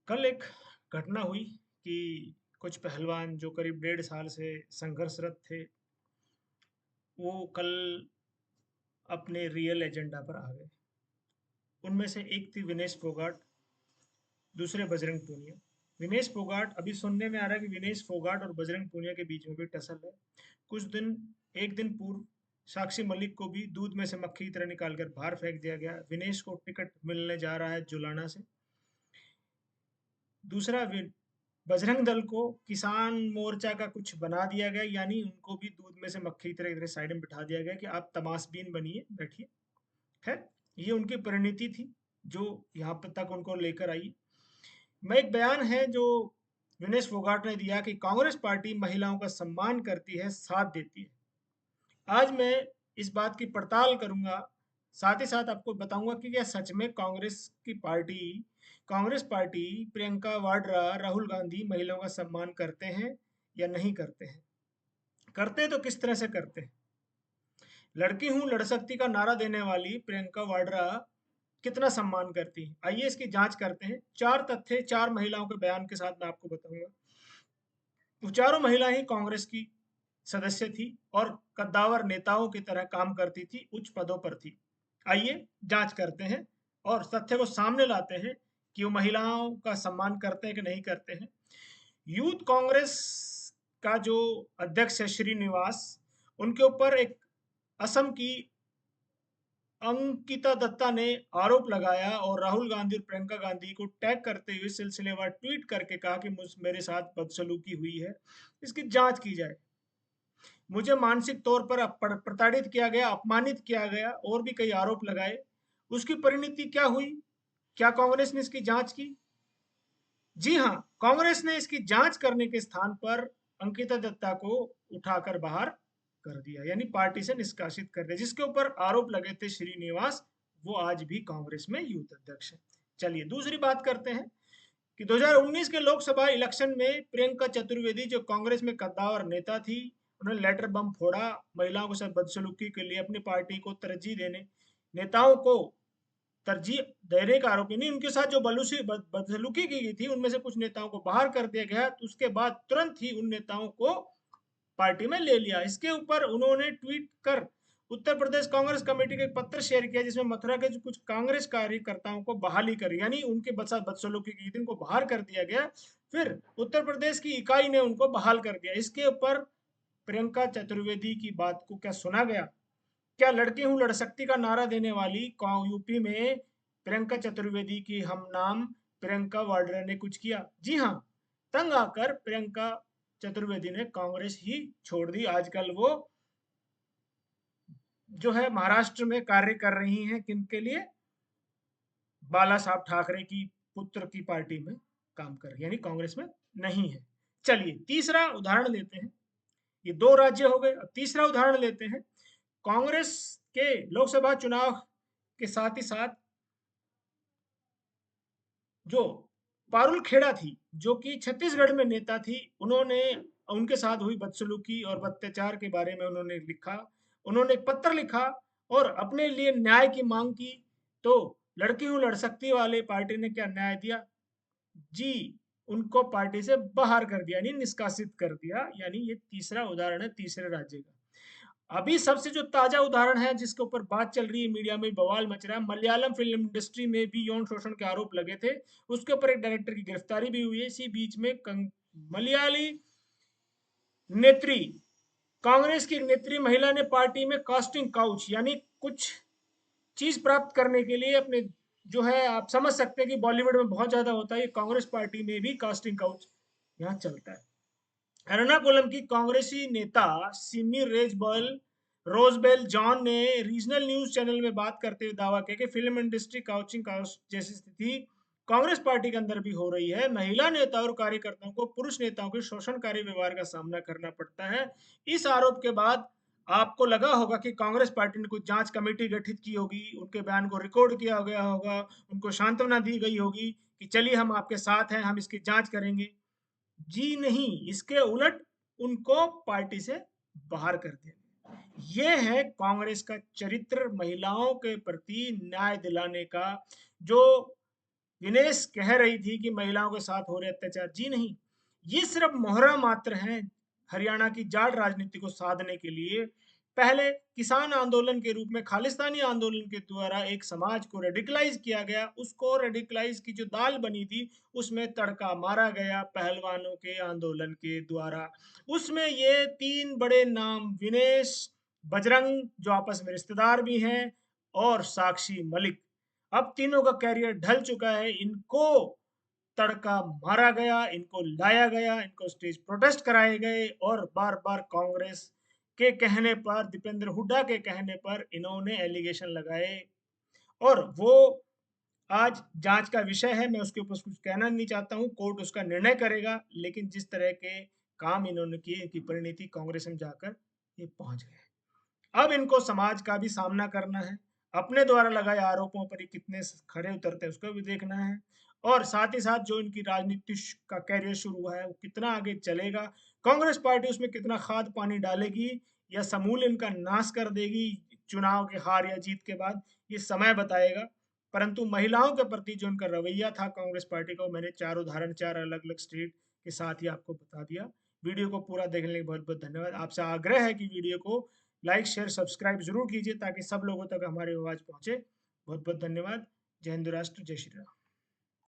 कल एक घटना हुई कि कुछ पहलवान जो करीब 1.5 साल से संघर्षरत थे, वो कल अपने रियल एजेंडा पर आ गए। उनमें से एक थी विनेश फोगाट, दूसरे बजरंग पूनिया। विनेश फोगाट, अभी सुनने में आ रहा है कि विनेश फोगाट और बजरंग पूनिया के बीच में भी टसल है। कुछ दिन एक दिन पूर्व साक्षी मलिक को भी दूध में से मक्खी की तरह निकालकर बाहर फेंक दिया गया। विनेश को टिकट मिलने जा रहा है जुलाना से। दूसरा, बजरंग दल को किसान मोर्चा का कुछ बना दिया गया, यानी उनको भी दूध में से मक्खी की तरह तरह साइड में बिठा दिया गया कि आप तमाशबीन बनिए, बैठिए। है, ये उनकी परिणति थी जो यहाँ पर तक उनको लेकर आई। मैं एक बयान है जो विनेश फोगाट ने दिया कि कांग्रेस पार्टी महिलाओं का सम्मान करती है, साथ देती है। आज मैं इस बात की पड़ताल करूंगा, साथ ही साथ आपको बताऊंगा कि क्या सच में कांग्रेस पार्टी प्रियंका वाड्रा, राहुल गांधी महिलाओं का सम्मान करते हैं या नहीं करते हैं। करते तो किस तरह से करते हैं। लड़की हूं लड़ सकती का नारा देने वाली प्रियंका वाड्रा कितना सम्मान करती है, आइए इसकी जांच करते हैं। चार तथ्य, चार महिलाओं के बयान के साथ मैं आपको बताऊंगा। वो चारों महिलाएं ही कांग्रेस की सदस्य थी और कद्दावर नेताओं की तरह काम करती थी, उच्च पदों पर थी। आइए जांच करते हैं और तथ्य को सामने लाते हैं कि वो महिलाओं का सम्मान करते हैं कि नहीं करते हैं। यूथ कांग्रेस का जो अध्यक्ष है श्रीनिवास, उनके ऊपर एक असम की अंकिता दत्ता ने आरोप लगाया और राहुल गांधी और प्रियंका गांधी को टैग करते हुए सिलसिलेवार ट्वीट करके कहा कि मेरे साथ बदसलूकी हुई है, इसकी जांच की जाए। मुझे मानसिक तौर पर प्रताड़ित किया गया, अपमानित किया गया और भी कई आरोप लगाए। उसकी परिणति क्या हुई? क्या कांग्रेस ने इसकी जांच की? जी हाँ, कांग्रेस ने इसकी जांच करने के स्थान पर अंकिता दत्ता को उठाकर बाहर कर दिया, यानी पार्टी से निष्कासित कर दिया। जिसके ऊपर आरोप लगे थे श्रीनिवास, वो आज भी कांग्रेस में यूथ अध्यक्ष है। चलिए दूसरी बात करते हैं कि 2019 के लोकसभा इलेक्शन में प्रियंका चतुर्वेदी, जो कांग्रेस में कद्दावर नेता थी, उन्होंने लेटर बम फोड़ा महिलाओं के साथ बदसलूकी के लिए। अपनी पार्टी को तरजीह देने, नेताओं को तरजीह देने का आरोप, यानी उनके साथ जो बदसलूकी की गई थी उनमें से कुछ नेताओं को बाहर कर दिया गया। तो उसके बाद तुरंत ही उन नेताओं को पार्टी में ले लिया। इसके ऊपर उन्होंने ट्वीट कर उत्तर प्रदेश कांग्रेस कमेटी का एक पत्र शेयर किया, जिसमें मथुरा के जो कुछ कांग्रेस कार्यकर्ताओं को बहाली करी, यानी उनके साथ बदसलूकी की थी, उनको बाहर कर दिया गया। फिर उत्तर प्रदेश की इकाई ने उनको बहाल कर दिया। इसके ऊपर प्रियंका चतुर्वेदी की बात को क्या सुना गया? क्या लड़की हूं लड़ सकती का नारा देने वाली यूपी में प्रियंका चतुर्वेदी की हम नाम प्रियंका वाड्रा ने कुछ किया? जी हाँ, तंग आकर प्रियंका चतुर्वेदी ने कांग्रेस ही छोड़ दी। आजकल वो जो है महाराष्ट्र में कार्य कर रही हैं, किनके लिए? बाला साहब ठाकरे की पुत्र की पार्टी में काम कर रही, यानी कांग्रेस में नहीं है। चलिए तीसरा उदाहरण लेते हैं। ये दो राज्य हो गए, अब तीसरा उदाहरण लेते हैं। कांग्रेस के लोकसभा चुनाव के साथ ही साथ जो पारुल खेड़ा थी, जो कि छत्तीसगढ़ में नेता थी, उन्होंने उनके साथ हुई बदसलूकी और अत्याचार के बारे में उन्होंने लिखा। उन्होंने एक पत्र लिखा और अपने लिए न्याय की मांग की। तो लड़की हूं लड़ सकती वाले पार्टी ने क्या न्याय दिया? जी, उनको पार्टी से बाहर कर दिया, यानी निष्कासित कर दिया। यानी ये तीसरा उदाहरण है तीसरे राज्य का। अभी सबसे जो ताजा उदाहरण है जिसके ऊपर बात चल रही है, मीडिया में बवाल मच रहा है, मलयालम फिल्म इंडस्ट्री में भी यौन शोषण के आरोप लगे थे। उसके ऊपर एक डायरेक्टर की गिरफ्तारी भी हुई है। इसी बीच में मलयाली नेत्री, कांग्रेस की नेत्री महिला ने पार्टी में कास्टिंग काउच, यानी कुछ चीज प्राप्त करने के लिए अपने, जो है आप समझ सकते हैं कि बॉलीवुड में बहुत ज्यादा होता है, कांग्रेस पार्टी में भी कास्टिंग काउच यहाँ चलता है। एर्नाकुलम की कांग्रेसी नेता सिमी रोजबेल जॉन ने रीजनल न्यूज चैनल में बात करते हुए दावा किया कि फिल्म इंडस्ट्री काउचिंग जैसी स्थिति कांग्रेस पार्टी के अंदर भी हो रही है। महिला नेता और कार्यकर्ताओं को पुरुष नेताओं के शोषणकारी व्यवहार का सामना करना पड़ता है। इस आरोप के बाद आपको लगा होगा कि कांग्रेस पार्टी ने कुछ जांच कमेटी गठित की होगी, उनके बयान को रिकॉर्ड किया गया होगा, उनको सांत्वना दी गई होगी कि चलिए हम आपके साथ हैं, हम इसकी जांच करेंगे। जी नहीं, इसके उलट उनको पार्टी से बाहर कर दिया। ये है कांग्रेस का चरित्र, महिलाओं के प्रति न्याय दिलाने का। जो दिनेश कह रही थी कि महिलाओं के साथ हो रहे अत्याचार, जी नहीं, ये सिर्फ मोहरा मात्र है हरियाणा की जाट राजनीति को साधने के लिए। पहले किसान आंदोलन के रूप में खालिस्तानी आंदोलन के द्वारा एक समाज को रेडिकलाइज किया गया, उसको रेडिकलाइज की जो दाल बनी थी उसमें तड़का मारा गया पहलवानों के आंदोलन के द्वारा। उसमें ये तीन बड़े नाम विनेश, बजरंग जो आपस में रिश्तेदार भी हैं, और साक्षी मलिक, अब तीनों का कैरियर ढल चुका है। इनको तड़का मारा गया, इनको लाया गया, इनको स्टेज प्रोटेस्ट कराए गए, और बार बार कांग्रेस के कहने पर, दीपेंद्र हुड्डा के कहने पर इन्होंने एलिगेशन लगाए। और वो आज जांच का विषय है, मैं उसके ऊपर कुछ कहना नहीं चाहता हूँ, कोर्ट उसका निर्णय करेगा। लेकिन जिस तरह के काम इन्होंने किए, इनकी परिणति कांग्रेस में जाकर ये पहुंच गए। अब इनको समाज का भी सामना करना है, अपने द्वारा लगाए आरोपों पर ये कितने खरे उतरते हैं उसको भी देखना है, और साथ ही साथ जो इनकी राजनीति का कैरियर शुरू हुआ है वो कितना आगे चलेगा, कांग्रेस पार्टी उसमें कितना खाद पानी डालेगी या समूल इनका नाश कर देगी चुनाव के हार या जीत के बाद, ये समय बताएगा। परंतु महिलाओं के प्रति जो इनका रवैया था कांग्रेस पार्टी का, वो मैंने चार उदाहरण, चार अलग अलग स्टेट के साथ ही आपको बता दिया। वीडियो को पूरा देखने के लिए बहुत बहुत धन्यवाद। आपसे आग्रह है कि वीडियो को लाइक शेयर सब्सक्राइब जरूर कीजिए ताकि सब लोगों तक हमारी आवाज़ पहुंचे। बहुत बहुत धन्यवाद। जय हिंद राष्ट्र, जय श्री राम।